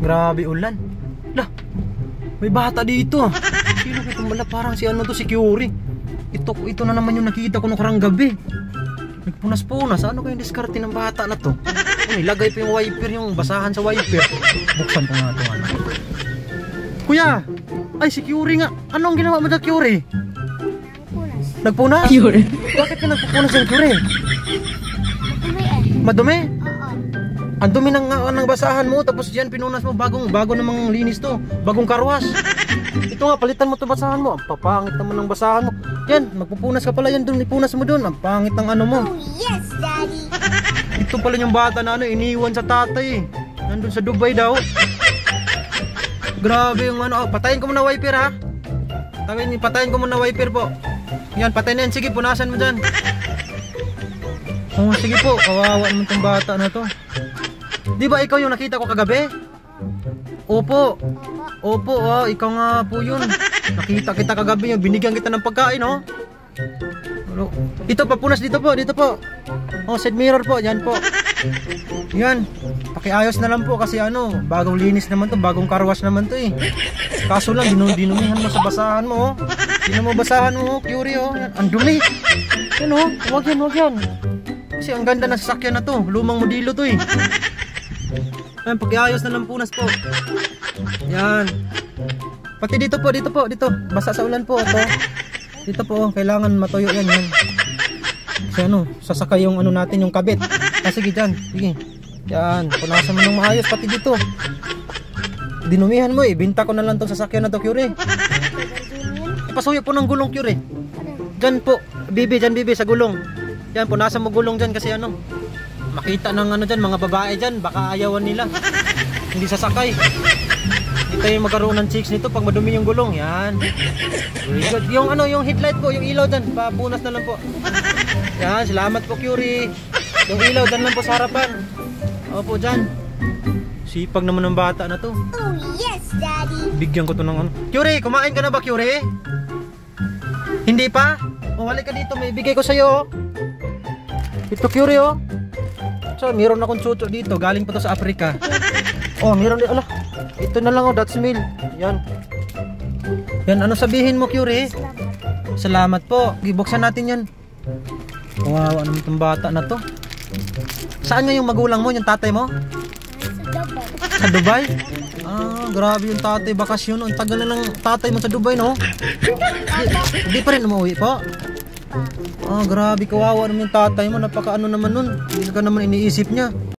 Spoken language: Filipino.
Grabe ulan. Lah, may bata dito. Sino ito? Wala, parang si ano to, si Curie. Ito na naman yung nakita ko nakarang gabi. Nagpunas-punas. Ano kayong diskarte ng bata na to? Ilagay pa yung wiper, yung basahan sa wiper. Buksan ko nga ito. Ano. Kuya! Ay, si Curie nga. Anong ginawa mo na, Curie? Nagpunas? Curie? Bakit ka nagpupunas ng Curie? Madumi? Ang dumi ng basahan mo, tapos yan pinunas mo, bago namang linis to, bagong karwas. Ito nga, palitan mo to basahan mo. Ang papangit naman ng basahan mo. Yan, magpupunas ka pala yan doon, ipunas mo doon. Ang pangit ng ano mo. Oh yes, Daddy. Ito pala yung bata na ano, iniwan sa tatay. Nandun sa Dubai daw. Grabe yung ano. Oh, patayin ko muna wiper ha. Patayin ko muna wiper po. Yan, patayin na yan. Sige, punasan mo dyan. Oh, sige po, kawawa naman tong bata na to. Di ba ikaw yung nakita ko kagabi? Opo. Opo, ikaw nga po yun. Nakita kita kagabi, yung binigyan kita ng pagkain, oh. Ano? Ito, papunas dito po, dito po. Oh, side mirror po, yan po. Yan, pakiayos na lang po kasi ano, bagong linis naman to, bagong karwas naman to eh. Kaso lang, dinumihan mo sa basahan mo, oh. Tinan mo basahan mo, oh, Curie, oh. Yan, ang dumi. Yan, oh, wag yan. Kasi ang ganda ng sasakyan na to, lumang modelo to eh. Ayan, pag-iayos na lang punas po. Yan. Pati dito po. Basa sa ulan po ito. Dito po, kailangan matuyo yan. Kasi ano, sasakay yung ano natin, yung kabit. Sige dyan, sige. Yan, punasan mo ng maayos pati dito. Dinumihan mo eh, binta ko na lang tong sasakyan na to, Curie. Ipasuyo po ng gulong, Curie. Dyan po, bibi sa gulong. Yan, punasan mo gulong dyan kasi ano, makita ng ano dyan, mga babae dyan, baka ayawan nila. Hindi sasakay. Hindi tayo magkaroon ng chicks nito pag madumi yung gulong. Yan. Very good. Yung ano, yung headlight po, yung ilaw dyan, papunas na lang po. Yan, salamat po, Curie. Yung ilaw dyan lang po sa harapan. Opo, dyan. Sipag naman ng bata na to. Oh yes, Daddy. Bigyan ko to ng ano. Curie, kumain ka na ba, Curie? Hindi pa? O, halika dito, may ibigay ko sa'yo. Ito, Curie, oh. So, meron akong chucho dito. Galing pa to sa Africa. Oh, meron din. Ala, ito na lang, oh. That's meal. Yan. Yan, ano sabihin mo, Curie? Salamat po. Buksan natin yan. Wow, ano itong bata na to? Saan nga yung magulang mo, yung tatay mo? Sa Dubai? Ah, grabe yung tatay. Bakasyon. Ang tagal na lang tatay mo sa Dubai, no? Hindi pa rin umuwi po? Ah, grabe, kawawa naman yung tatay mo. Napaka ano naman nun. Hindi ka naman iniisip niya.